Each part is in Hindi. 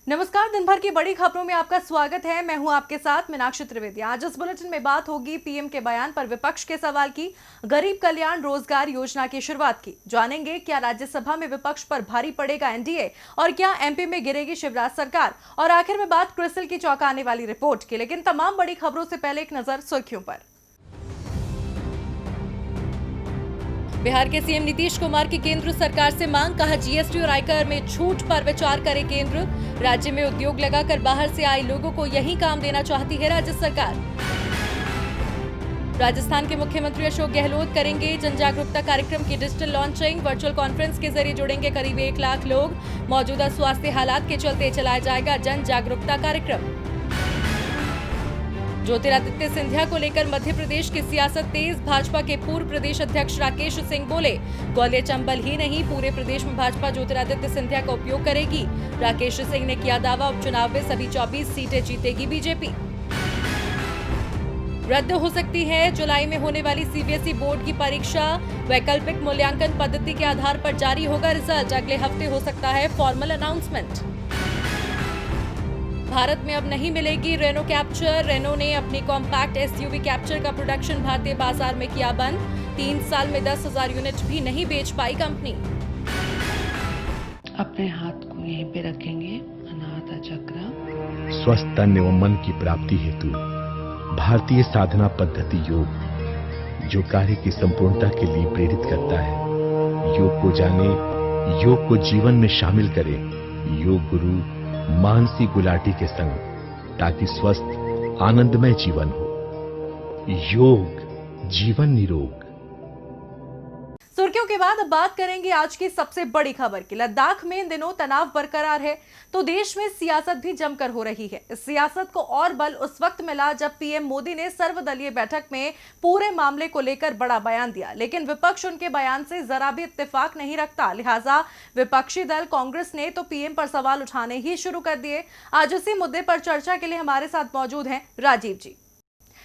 नमस्कार, दिन भर की बड़ी खबरों में आपका स्वागत है। मैं हूं आपके साथ मीनाक्षी त्रिवेदी। आज इस बुलेटिन में बात होगी पीएम के बयान पर विपक्ष के सवाल की, गरीब कल्याण रोजगार योजना की शुरुआत की। जानेंगे क्या राज्यसभा में विपक्ष पर भारी पड़ेगा एनडीए और क्या एमपी में गिरेगी शिवराज सरकार। और आखिर में बात क्रिसिल की चौंकाने वाली रिपोर्ट की। लेकिन तमाम बड़ी खबरों से पहले एक नजर सुर्खियों पर। बिहार के सीएम नीतीश कुमार की केंद्र सरकार से मांग, कहा जीएसटी और आयकर में छूट पर विचार करे केंद्र। राज्य में उद्योग लगाकर बाहर से आए लोगों को यही काम देना चाहती है राज्य सरकार। राजस्थान के मुख्यमंत्री अशोक गहलोत करेंगे जन जागरूकता कार्यक्रम की डिजिटल लॉन्चिंग। वर्चुअल कॉन्फ्रेंस के जरिए जुड़ेंगे करीब 1 लाख लोग। मौजूदा स्वास्थ्य हालात के चलते चलाया जाएगा जन जागरूकता कार्यक्रम। ज्योतिरादित्य सिंधिया को लेकर मध्य प्रदेश की सियासत तेज। भाजपा के पूर्व प्रदेश अध्यक्ष राकेश सिंह बोले, ग्वालियर चंबल ही नहीं पूरे प्रदेश में भाजपा ज्योतिरादित्य सिंधिया का उपयोग करेगी। राकेश सिंह ने किया दावा, उपचुनाव में सभी 24 सीटें जीतेगी बीजेपी। रद्द हो सकती है जुलाई में होने वाली सीबीएसई बोर्ड की परीक्षा। वैकल्पिक मूल्यांकन पद्धति के आधार पर जारी होगा रिजल्ट। अगले हफ्ते हो सकता है फॉर्मल अनाउंसमेंट। भारत में अब नहीं मिलेगी रेनो कैप्चर। रेनो ने अपनी कॉम्पैक्ट एसयूवी कैप्चर का प्रोडक्शन भारतीय बाजार में किया बंद। 3 साल में 10,000 यूनिट भी नहीं बेच पाई कंपनी। अपने हाथ को यहीं पे रखेंगे, अनाहत चक्र। स्वस्थ तन एवं मन की प्राप्ति हेतु भारतीय साधना पद्धति योग, जो कार्य की संपूर्णता के लिए प्रेरित करता है। योग को जाने, योग को जीवन में शामिल करें। योग गुरु मानसी गुलाटी के संग, ताकि स्वस्थ आनंदमय जीवन हो। योग जीवन निरोग। सुर्खियों के बाद अब बात करेंगे आज की सबसे बड़ी खबर की। लद्दाख में इन दिनों तनाव बरकरार है तो देश में सियासत भी जमकर हो रही है। इस सियासत को और बल उस वक्त मिला जब पीएम मोदी ने सर्वदलीय बैठक में पूरे मामले को लेकर बड़ा बयान दिया। लेकिन विपक्ष उनके बयान से जरा भी इत्तेफाक नहीं रखता। लिहाजा विपक्षी दल कांग्रेस ने तो पीएम पर सवाल उठाने ही शुरू कर दिए। आज इसी मुद्दे पर चर्चा के लिए हमारे साथ मौजूद हैं राजीव जी।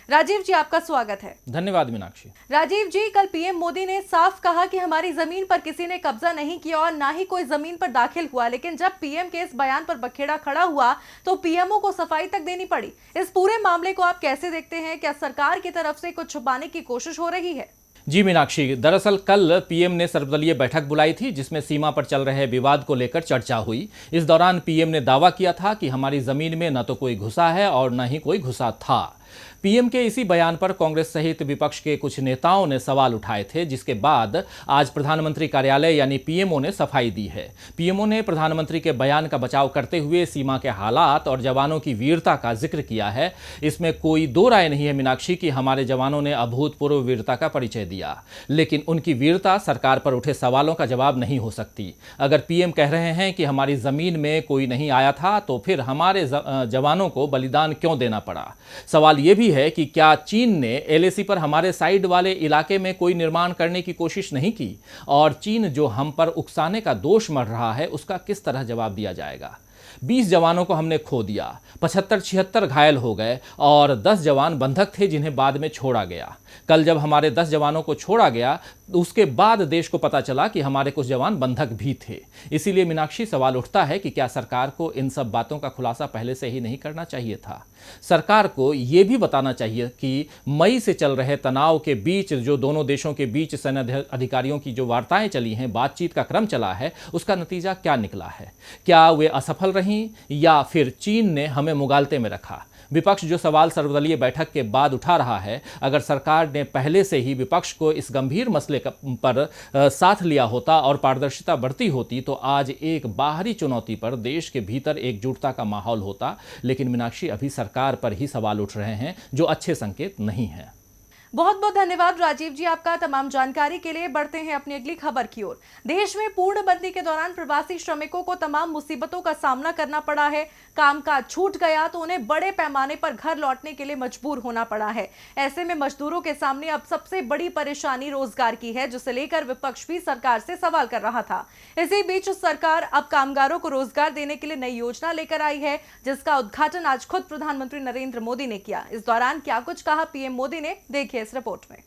राजीव जी, आपका स्वागत है। धन्यवाद मीनाक्षी। राजीव जी, कल पीएम मोदी ने साफ कहा कि हमारी जमीन पर किसी ने कब्जा नहीं किया और ना ही कोई जमीन पर दाखिल हुआ। लेकिन जब पीएम के इस बयान पर बखेड़ा खड़ा हुआ तो पीएमओ को सफाई तक देनी पड़ी। इस पूरे मामले को आप कैसे देखते हैं? क्या सरकार की तरफ से कुछ छुपाने की कोशिश हो रही है? जी मीनाक्षी, दरअसल कल पीएम ने सर्वदलीय बैठक बुलाई थी जिसमें सीमा पर चल रहे विवाद को लेकर चर्चा हुई। इस दौरान पीएम ने दावा किया था कि हमारी जमीन में न तो कोई घुसा है और न ही कोई घुसा था। पीएम के इसी बयान पर कांग्रेस सहित विपक्ष के कुछ नेताओं ने सवाल उठाए थे, जिसके बाद आज प्रधानमंत्री कार्यालय यानी पीएमओ ने सफाई दी है। पीएमओ ने प्रधानमंत्री के बयान का बचाव करते हुए सीमा के हालात और जवानों की वीरता का जिक्र किया है। इसमें कोई दो राय नहीं है मीनाक्षी कि हमारे जवानों ने अभूतपूर्व वीरता का परिचय दिया, लेकिन उनकी वीरता सरकार पर उठे सवालों का जवाब नहीं हो सकती। अगर पीएम कह रहे हैं कि हमारी जमीन में कोई नहीं आया था तो फिर हमारे जवानों को बलिदान क्यों देना पड़ा? सवाल यह भी है कि क्या चीन ने एलएसी पर हमारे साइड वाले इलाके में कोई निर्माण करने की कोशिश नहीं की? और चीन जो हम पर उकसाने का दोष मढ़ रहा है उसका किस तरह जवाब दिया जाएगा? 20 जवानों को हमने खो दिया, 75-76 घायल हो गए और 10 जवान बंधक थे जिन्हें बाद में छोड़ा गया। कल जब हमारे 10 जवानों को छोड़ा गया उसके बाद देश को पता चला कि हमारे कुछ जवान बंधक भी थे। इसीलिए मीनाक्षी, सवाल उठता है कि क्या सरकार को इन सब बातों का खुलासा पहले से ही नहीं करना चाहिए था? सरकार को यह भी बताना चाहिए कि मई से चल रहे तनाव के बीच जो दोनों देशों के बीच सैन्य अधिकारियों की जो वार्ताएं चली हैं, बातचीत का क्रम चला है, उसका नतीजा क्या निकला है? क्या वे असफल रहीं या फिर चीन ने हमें मुगालते में रखा? विपक्ष जो सवाल सर्वदलीय बैठक के बाद उठा रहा है, अगर सरकार ने पहले से ही विपक्ष को इस गंभीर मसले पर साथ लिया होता और पारदर्शिता बरती होती तो आज एक बाहरी चुनौती पर देश के भीतर एकजुटता का माहौल होता। लेकिन मीनाक्षी, अभी सरकार पर ही सवाल उठ रहे हैं जो अच्छे संकेत नहीं हैं। बहुत बहुत धन्यवाद राजीव जी आपका तमाम जानकारी के लिए। बढ़ते हैं अपनी अगली खबर की ओर। देश में पूर्णबंदी के दौरान प्रवासी श्रमिकों को तमाम मुसीबतों का सामना करना पड़ा है। कामकाज छूट गया तो उन्हें बड़े पैमाने पर घर लौटने के लिए मजबूर होना पड़ा है। ऐसे में मजदूरों के सामने अब सबसे बड़ी परेशानी रोजगार की है, जिसे लेकर विपक्ष भी सरकार से सवाल कर रहा था। इसी बीच सरकार अब कामगारों को रोजगार देने के लिए नई योजना लेकर आई है, जिसका उद्घाटन आज खुद प्रधानमंत्री नरेंद्र मोदी ने किया। इस दौरान क्या कुछ कहा पीएम मोदी ने, देखिए इस रिपोर्ट में।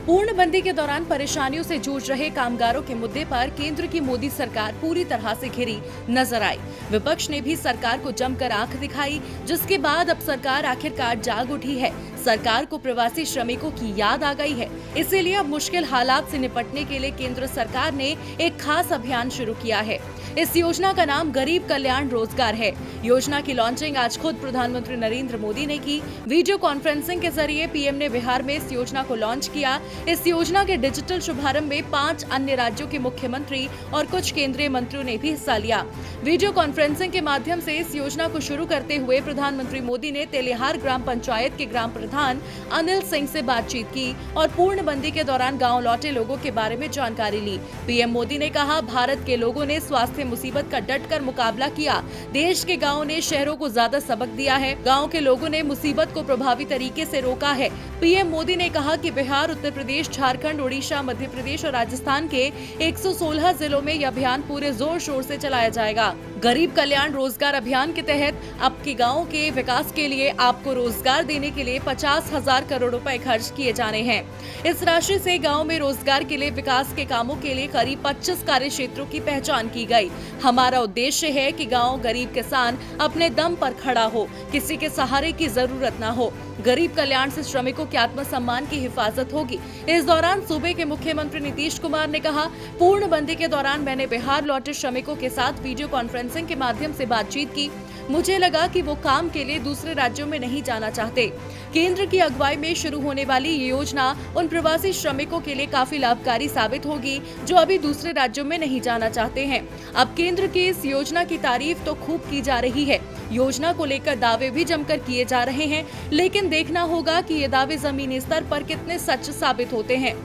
पूर्णबंदी के दौरान परेशानियों से जूझ रहे कामगारों के मुद्दे पर केंद्र की मोदी सरकार पूरी तरह से घिरी नजर आई। विपक्ष ने भी सरकार को जमकर आंख दिखाई, जिसके बाद अब सरकार आखिरकार जाग उठी है। सरकार को प्रवासी श्रमिकों की याद आ गई है, इसीलिए अब मुश्किल हालात से निपटने के लिए केंद्र सरकार ने एक खास अभियान शुरू किया है। इस योजना का नाम गरीब कल्याण रोजगार है। योजना की लॉन्चिंग आज खुद प्रधानमंत्री नरेंद्र मोदी ने की। वीडियो कॉन्फ्रेंसिंग के जरिए पीएम ने बिहार में इस योजना को लॉन्च किया। इस योजना के डिजिटल शुभारंभ में 5 अन्य राज्यों के मुख्यमंत्री और कुछ केंद्रीय मंत्रियों ने भी हिस्सा लिया। वीडियो कॉन्फ्रेंसिंग के माध्यम से इस योजना को शुरू करते हुए प्रधानमंत्री मोदी ने तेलिहार ग्राम पंचायत के ग्राम प्रधान अनिल सिंह से बातचीत की और पूर्णबंदी के दौरान गाँव लौटे लोगों के बारे में जानकारी ली। पीएम मोदी ने कहा, भारत के लोगों ने स्वास्थ्य मुसीबत का डटकर मुकाबला किया। देश के गाँव ने शहरों को ज्यादा सबक दिया है। गाँव के लोगों ने मुसीबत को प्रभावी तरीके से रोका है। पीएम मोदी ने कहा कि बिहार, उत्तर प्रदेश, झारखंड, ओडिशा, मध्य प्रदेश और राजस्थान के 116 जिलों में यह अभियान पूरे जोर शोर से चलाया जाएगा। गरीब कल्याण रोजगार अभियान के तहत आपके गाँव के विकास के लिए आपको रोजगार देने के लिए 50,000 करोड़ रुपए खर्च किए जाने हैं। इस राशि से गाँव में रोजगार के लिए विकास के कामों के लिए करीब 25 कार्य क्षेत्रों की पहचान की गई। हमारा उद्देश्य है कि गाँव गरीब किसान अपने दम पर खड़ा हो, किसी के सहारे की जरूरत न हो। गरीब कल्याण से श्रमिकों के आत्मसम्मान की हिफाजत होगी। इस दौरान सूबे के मुख्यमंत्री नीतीश कुमार ने कहा, पूर्णबंदी के दौरान मैंने बिहार लौटे श्रमिकों के साथ वीडियो कॉन्फ्रेंसिंग के माध्यम से बातचीत की। मुझे लगा कि वो काम के लिए दूसरे राज्यों में नहीं जाना चाहते। केंद्र की अगुवाई में शुरू होने वाली ये योजना उन प्रवासी श्रमिकों के लिए काफी लाभकारी साबित होगी जो अभी दूसरे राज्यों में नहीं जाना चाहते हैं। अब केंद्र की इस योजना की तारीफ तो खूब की जा रही है। योजना को लेकर दावे भी जमकर किए जा रहे हैं, लेकिन देखना होगा कि ये दावे जमीनी स्तर पर कितने सच साबित होते हैं।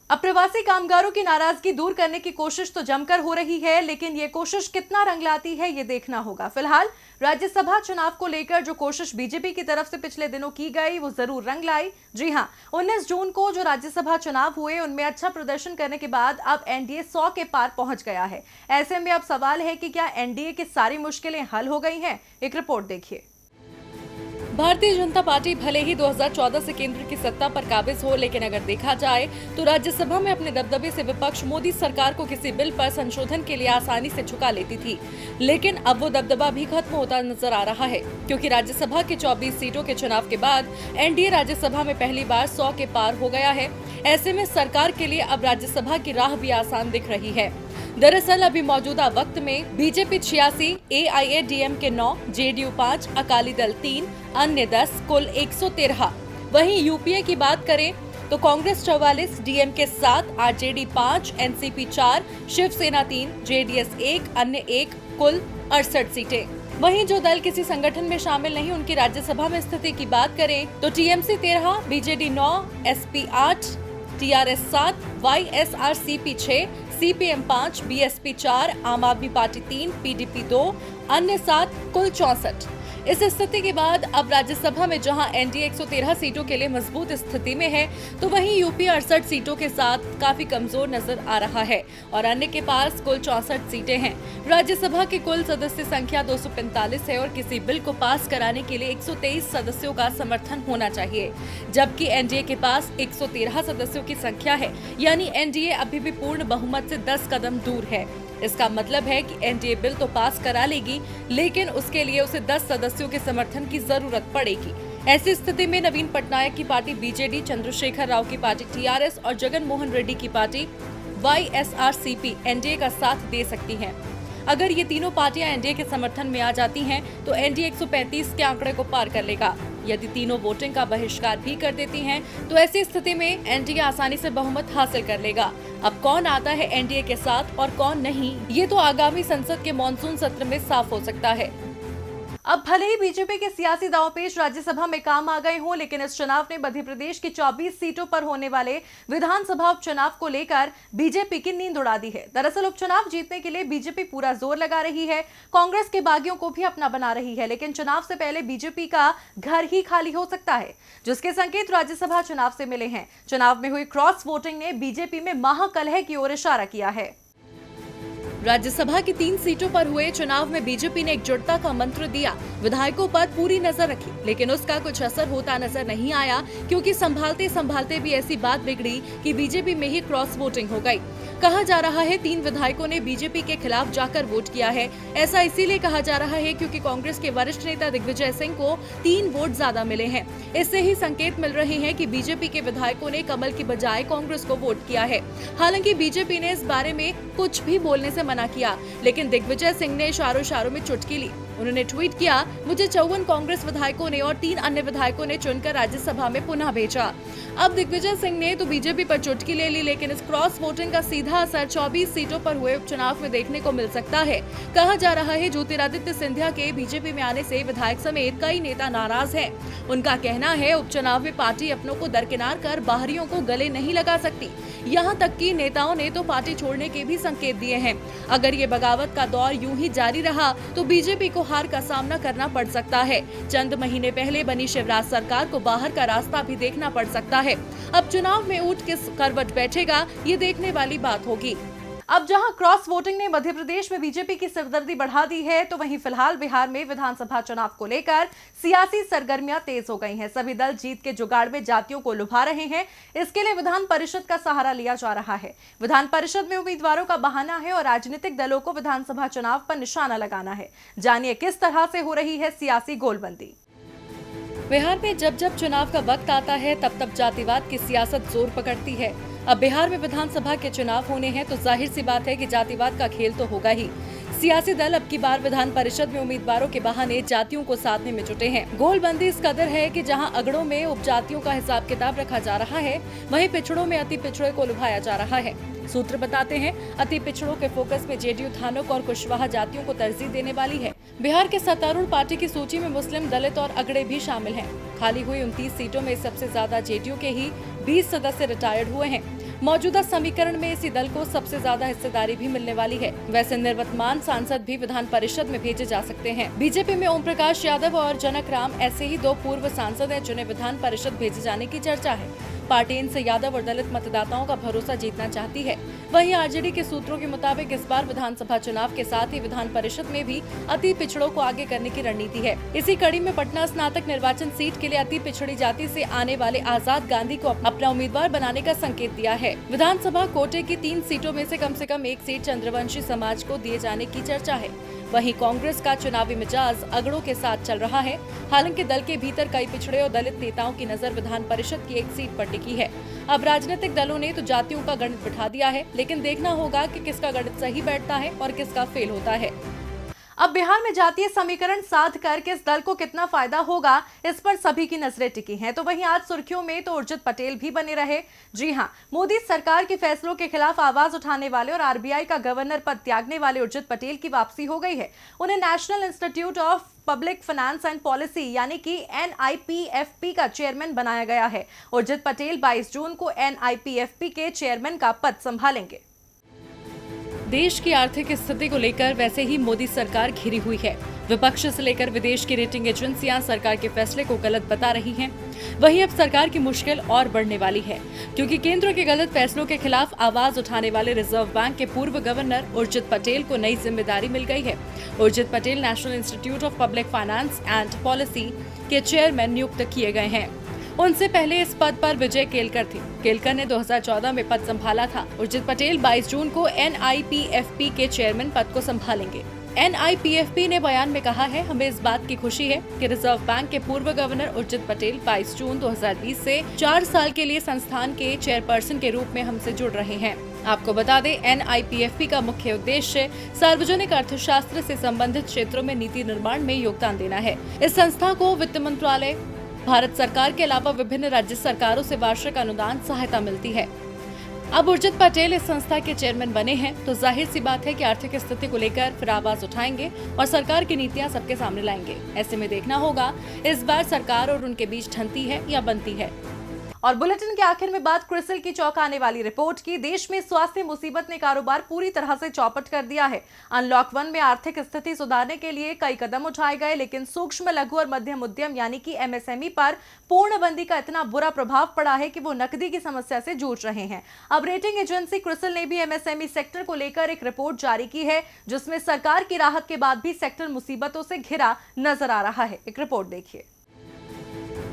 अब प्रवासी कामगारों की नाराजगी दूर करने की कोशिश तो जमकर हो रही है, लेकिन ये कोशिश कितना रंग लाती है ये देखना होगा। फिलहाल राज्यसभा चुनाव को लेकर जो कोशिश बीजेपी की तरफ से पिछले दिनों की गई वो जरूर रंग लाई। जी हां, 19 जून को जो राज्यसभा चुनाव हुए उनमें अच्छा प्रदर्शन करने के बाद अब एनडीए 100 के पार पहुंच गया है। ऐसे में अब सवाल है कि क्या एनडीए की सारी मुश्किलें हल हो गई हैं? एक रिपोर्ट देखिए। भारतीय जनता पार्टी भले ही 2014 से केंद्र की सत्ता पर काबिज हो, लेकिन अगर देखा जाए तो राज्यसभा में अपने दबदबे से विपक्ष मोदी सरकार को किसी बिल पर संशोधन के लिए आसानी से झुका लेती थी। लेकिन अब वो दबदबा भी खत्म होता नजर आ रहा है, क्योंकि राज्यसभा की 24 सीटों के चुनाव के बाद एनडीए राज्यसभा में पहली बार 100 के पार हो गया है। ऐसे में सरकार के लिए अब राज्यसभा की राह भी आसान दिख रही है। दरअसल अभी मौजूदा वक्त में बीजेपी 86, एआईएडीएमके 9, जेडीयू 5, अकाली दल 3, अन्य 10, कुल 113। वहीं यूपीए की बात करें तो कांग्रेस 44, डीएमके 7, आरजेडी 5, एनसीपी 4, शिवसेना 3, जेडीएस 1, अन्य 1, कुल 68 सीटें। वहीं जो दल किसी संगठन में शामिल नहीं, उनकी राज्यसभा में स्थिति की बात करें तो TMC 13, BJD 9, SP 8, TRS 7, YSRCP 6, CPM 5, BSP 4, आम आदमी पार्टी 3, पीडीपी 2, अन्य 7, कुल 64। इस स्थिति के बाद अब राज्यसभा में जहां एनडीए 113 सीटों के लिए मजबूत स्थिति में है, तो वहीं यूपी 68 सीटों के साथ काफी कमजोर नजर आ रहा है और अन्य के पास कुल 64 सीटें हैं। राज्यसभा की कुल सदस्य संख्या 245 है और किसी बिल को पास कराने के लिए 123 सदस्यों का समर्थन होना चाहिए, जबकि एनडीए के पास 113 सदस्यों की संख्या है। यानी एनडीए अभी भी पूर्ण बहुमत से 10 कदम दूर है। इसका मतलब है कि एनडीए बिल तो पास करा लेगी, लेकिन उसके लिए उसे 10 सदस्यों के समर्थन की जरूरत पड़ेगी। ऐसी स्थिति में नवीन पटनायक की पार्टी बीजेडी, चंद्रशेखर राव की पार्टी टीआरएस और जगन मोहन रेड्डी की पार्टी वाईएसआरसीपी एनडीए का साथ दे सकती हैं। अगर ये तीनों पार्टियां एनडीए के समर्थन में आ जाती हैं, तो एनडीए 135 के आंकड़े को पार कर लेगा। यदि तीनों वोटिंग का बहिष्कार भी कर देती हैं, तो ऐसी स्थिति में एनडीए आसानी से बहुमत हासिल कर लेगा। अब कौन आता है एनडीए के साथ और कौन नहीं, ये तो आगामी संसद के मॉनसून सत्र में साफ हो सकता है। अब भले ही बीजेपी के सियासी दांवपेच राज्यसभा में काम आ गए हों, लेकिन इस चुनाव ने मध्य प्रदेश की 24 सीटों पर होने वाले विधानसभा उपचुनाव को लेकर बीजेपी की नींद उड़ा दी है। दरअसल उपचुनाव जीतने के लिए बीजेपी पूरा जोर लगा रही है, कांग्रेस के बागियों को भी अपना बना रही है, लेकिन चुनाव से पहले बीजेपी का घर ही खाली हो सकता है, जिसके संकेत राज्यसभा चुनाव से मिले हैं। चुनाव में हुई क्रॉस वोटिंग ने बीजेपी में महाकलह की ओर इशारा किया है। राज्यसभा की 3 सीटों पर हुए चुनाव में बीजेपी ने एकजुटता का मंत्र दिया, विधायकों पर पूरी नजर रखी, लेकिन उसका कुछ असर होता नजर नहीं आया, क्योंकि संभालते संभालते भी ऐसी बात बिगड़ी कि बीजेपी में ही क्रॉस वोटिंग हो गई। कहा जा रहा है 3 विधायकों ने बीजेपी के खिलाफ जाकर वोट किया है। ऐसा इसीलिए कहा जा रहा है क्योंकि कांग्रेस के वरिष्ठ नेता दिग्विजय सिंह को 3 वोट ज्यादा मिले हैं। इससे ही संकेत मिल रहे हैं कि बीजेपी के विधायकों ने कमल की बजाय कांग्रेस को वोट किया है। हालांकि बीजेपी ने इस बारे में कुछ भी बोलने से मना किया, लेकिन दिग्विजय सिंह ने इशारों में चुटकी ली। उन्होंने ट्वीट किया, मुझे 54 कांग्रेस विधायकों ने और 3 अन्य विधायकों ने चुनकर राज्यसभा में पुनः भेजा। अब दिग्विजय सिंह ने तो बीजेपी पर चुटकी ले ली, लेकिन इस क्रॉस वोटिंग का सीधा असर 24 सीटों पर हुए उपचुनाव में देखने को मिल सकता है। कहा जा रहा है ज्योतिरादित्य सिंधिया के बीजेपी में आने से विधायक समेत कई नेता नाराज हैं। उनका कहना है उपचुनाव में पार्टी अपनों को दरकिनार कर बाहरियों को गले नहीं लगा सकती। यहाँ तक कि नेताओं ने तो पार्टी छोड़ने के भी संकेत दिए हैं। अगर ये बगावत का दौर यूं ही जारी रहा तो बीजेपी को हार का सामना करना पड़ सकता है। चंद महीने पहले बनी शिवराज सरकार को बाहर का रास्ता भी देखना पड़ सकता है। अब चुनाव में ऊंट किस करवट बैठेगा, ये देखने वाली बात होगी। अब जहां क्रॉस वोटिंग ने मध्य प्रदेश में बीजेपी की सिरदर्दी बढ़ा दी है, तो वहीं फिलहाल बिहार में विधानसभा चुनाव को लेकर सियासी सरगर्मियां तेज हो गई हैं। सभी दल जीत के जुगाड़ में जातियों को लुभा रहे हैं। इसके लिए विधान परिषद का सहारा लिया जा रहा है। विधान परिषद में उम्मीदवारों का बहाना है और राजनीतिक दलों को विधानसभा चुनाव पर निशाना लगाना है। जानिए किस तरह से हो रही है सियासी गोलबंदी। बिहार में जब जब चुनाव का वक्त आता है तब तब जातिवाद की सियासत जोर पकड़ती है। अब बिहार में विधानसभा के चुनाव होने हैं तो जाहिर सी बात है कि जातिवाद का खेल तो होगा ही। सियासी दल अब की बार विधान परिषद में उम्मीदवारों के बहाने जातियों को साधने में जुटे हैं। गोलबंदी इस कदर है कि जहां अगड़ों में उपजातियों का हिसाब किताब रखा जा रहा है, वहीं पिछड़ों में अति पिछड़े को लुभाया जा रहा है। सूत्र बताते हैं अति पिछड़ों के फोकस में जेडीयू धानुक और कुशवाहा जातियों को तरजीह देने वाली है। बिहार के सत्तारूढ़ पार्टी की सूची में मुस्लिम, दलित और अगड़े भी शामिल हैं। खाली हुई 29 सीटों में सबसे ज्यादा जेडीयू के ही 20 सदस्य रिटायर्ड हुए हैं। मौजूदा समीकरण में इसी दल को सबसे ज्यादा हिस्सेदारी भी मिलने वाली है। वैसे निर्वर्तमान सांसद भी विधान परिषद में भेजे जा सकते हैं। बीजेपी में ओम प्रकाश यादव और जनक राम ऐसे ही 2 पूर्व सांसद हैं जिन्हें विधान परिषद भेजे जाने की चर्चा है। पार्टी इनसे यादव और दलित मतदाताओं का भरोसा जीतना चाहती है। वहीं आरजेडी के सूत्रों के मुताबिक इस बार विधानसभा चुनाव के साथ ही विधान परिषद में भी अति पिछड़ों को आगे करने की रणनीति है। इसी कड़ी में पटना स्नातक निर्वाचन सीट के लिए अति पिछड़ी जाति से आने वाले आजाद गांधी को अपना उम्मीदवार बनाने का संकेत दिया है। विधानसभा कोटे की 3 सीटों में से कम 1 सीट चंद्रवंशी समाज को दिए जाने की चर्चा है। वहीं कांग्रेस का चुनावी मिजाज अगड़ों के साथ चल रहा है। हालांकि दल के भीतर कई पिछड़े और दलित नेताओं की नजर विधान परिषद की 1 सीट पर टिकी है। अब राजनीतिक दलों ने तो जातियों का गणित बिठा दिया है, लेकिन देखना होगा कि किसका गणित सही बैठता है और किसका फेल होता है। अब बिहार में जातीय समीकरण साध कर किस दल को कितना फायदा होगा, इस पर सभी की नजरें टिकी हैं। तो वहीं आज सुर्खियों में तो उर्जित पटेल भी बने रहे। जी हां, मोदी सरकार के फैसलों के खिलाफ आवाज उठाने वाले और आरबीआई का गवर्नर पद त्यागने वाले उर्जित पटेल की वापसी हो गई है। उन्हें national institute of public finance and policy यानी कि NIPFP का चेयरमैन बनाया गया है। उर्जित पटेल 22 जून को NIPFP के चेयरमैन का पद संभालेंगे। देश की आर्थिक स्थिति को लेकर वैसे ही मोदी सरकार घिरी हुई है। विपक्ष से लेकर विदेश की रेटिंग एजेंसियां सरकार के फैसले को गलत बता रही हैं। वहीं अब सरकार की मुश्किल और बढ़ने वाली है, क्योंकि केंद्र के गलत फैसलों के खिलाफ आवाज उठाने वाले रिजर्व बैंक के पूर्व गवर्नर उर्जित पटेल को नई जिम्मेदारी मिल गई है। Urjit Patel national institute of public finance and policy के चेयरमैन नियुक्त किए गए हैं। उनसे पहले इस पद पर विजय केलकर थे। केलकर ने 2014 में पद संभाला था। उर्जित पटेल 22 जून को NIPFP के चेयरमैन पद को संभालेंगे। NIPFP ने बयान में कहा है, हमें इस बात की खुशी है कि रिजर्व बैंक के पूर्व गवर्नर उर्जित पटेल 22 जून 2020 से 4 साल के लिए संस्थान के चेयरपर्सन के रूप में हमसे जुड़ रहे हैं। आपको बता दें, NIPFP का मुख्य उद्देश्य सार्वजनिक अर्थशास्त्र से संबंधित क्षेत्रों में नीति निर्माण में योगदान देना है। इस संस्था को वित्त मंत्रालय, भारत सरकार के अलावा विभिन्न राज्य सरकारों से वार्षिक अनुदान सहायता मिलती है। अब उर्जित पटेल इस संस्था के चेयरमैन बने हैं तो जाहिर सी बात है कि आर्थिक स्थिति को लेकर फिर आवाज उठाएंगे और सरकार की नीतियां सबके सामने लाएंगे। ऐसे में देखना होगा इस बार सरकार और उनके बीच ठनती है या बनती है। और बुलेटिन के आखिर में बात क्रिसिल की चौंकाने वाली रिपोर्ट की। देश में स्वास्थ्य मुसीबत ने कारोबार पूरी तरह से चौपट कर दिया है। अनलॉक 1 में आर्थिक स्थिति सुधारने के लिए कई कदम उठाए गए, लेकिन सूक्ष्म, लघु और मध्यम उद्यम यानी कि एमएसएमई पर पूर्णबंदी का इतना बुरा प्रभाव पड़ा है कि वो नकदी की समस्या से जूझ रहे हैं। अब रेटिंग एजेंसी क्रिसिल ने भी एमएसएमई सेक्टर को लेकर एक रिपोर्ट जारी की है, जिसमें सरकार की राहत के बाद भी सेक्टर मुसीबतों से घिरा नजर आ रहा है। एक रिपोर्ट देखिए।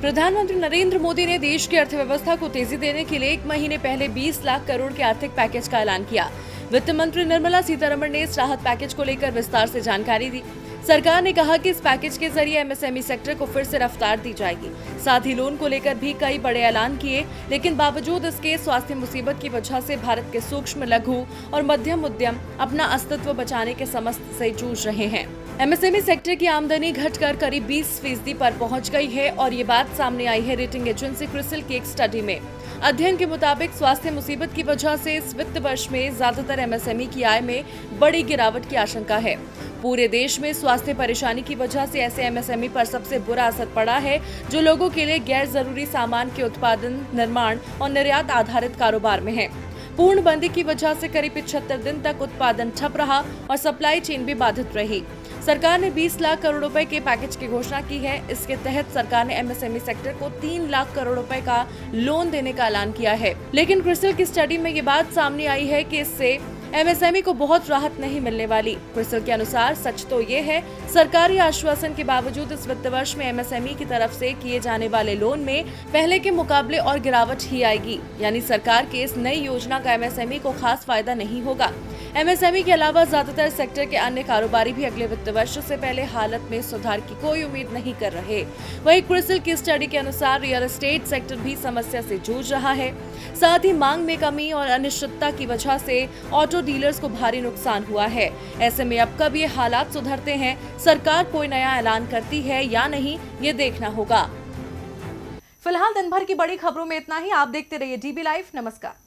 प्रधानमंत्री नरेंद्र मोदी ने देश की अर्थव्यवस्था को तेजी देने के लिए 1 महीने पहले 20 लाख करोड़ के आर्थिक पैकेज का ऐलान किया। वित्त मंत्री निर्मला सीतारमण ने इस राहत पैकेज को लेकर विस्तार से जानकारी दी। सरकार ने कहा कि इस पैकेज के जरिए एमएसएमई सेक्टर को फिर से रफ्तार दी जाएगी। साथ ही लोन को लेकर भी कई बड़े ऐलान किए, लेकिन बावजूद इसके स्वास्थ्य मुसीबत की वजह से भारत के सूक्ष्म, लघु और मध्यम उद्यम अपना अस्तित्व बचाने के समस्या से जूझ रहे हैं। एमएसएमई सेक्टर की आमदनी घटकर करीब 20% पर पहुंच गई है और ये बात सामने आई है रेटिंग एजेंसी क्रिसिल की एक स्टडी में। अध्ययन के मुताबिक स्वास्थ्य मुसीबत की वजह से इस वित्त वर्ष में ज्यादातर एमएसएमई की आय में बड़ी गिरावट की आशंका है। पूरे देश में स्वास्थ्य परेशानी की वजह से ऐसे एमएसएमई पर सबसे बुरा असर पड़ा है जो लोगों के लिए गैर जरूरी सामान के उत्पादन, निर्माण और निर्यात आधारित कारोबार में है। पूर्णबंदी की वजह से करीब 75 दिन तक उत्पादन ठप रहा और सप्लाई चेन भी बाधित रही। सरकार ने 20 लाख करोड़ रुपए के पैकेज की घोषणा की है। इसके तहत सरकार ने एमएसएमई सेक्टर को 3 लाख करोड़ रुपए का लोन देने का ऐलान किया है, लेकिन क्रिसिल की स्टडी में ये बात सामने आई है कि इससे एमएसएमई को बहुत राहत नहीं मिलने वाली। क्रिसिल के अनुसार सच तो ये है, सरकारी आश्वासन के बावजूद इस वित्त वर्ष में एमएसएमई की तरफ से किए जाने वाले लोन में पहले के मुकाबले और गिरावट ही आएगी, यानी सरकार की इस नई योजना का एमएसएमई को खास फायदा नहीं होगा। एमएसएमई के अलावा ज्यादातर सेक्टर के अन्य कारोबारी भी अगले वित्त वर्ष से पहले हालत में सुधार की कोई उम्मीद नहीं कर रहे। वहीं क्रिसिल की स्टडी के अनुसार रियल एस्टेट सेक्टर भी समस्या से जूझ रहा है। साथ ही मांग में कमी और अनिश्चितता की वजह से ऑटो डीलर्स को भारी नुकसान हुआ है। ऐसे में अब कब ये हालात सुधरते हैं, सरकार कोई नया ऐलान करती है या नहीं, ये देखना होगा। फिलहाल दिन भर की बड़ी खबरों में इतना ही। आप देखते रहिए डीबी लाइव। नमस्कार।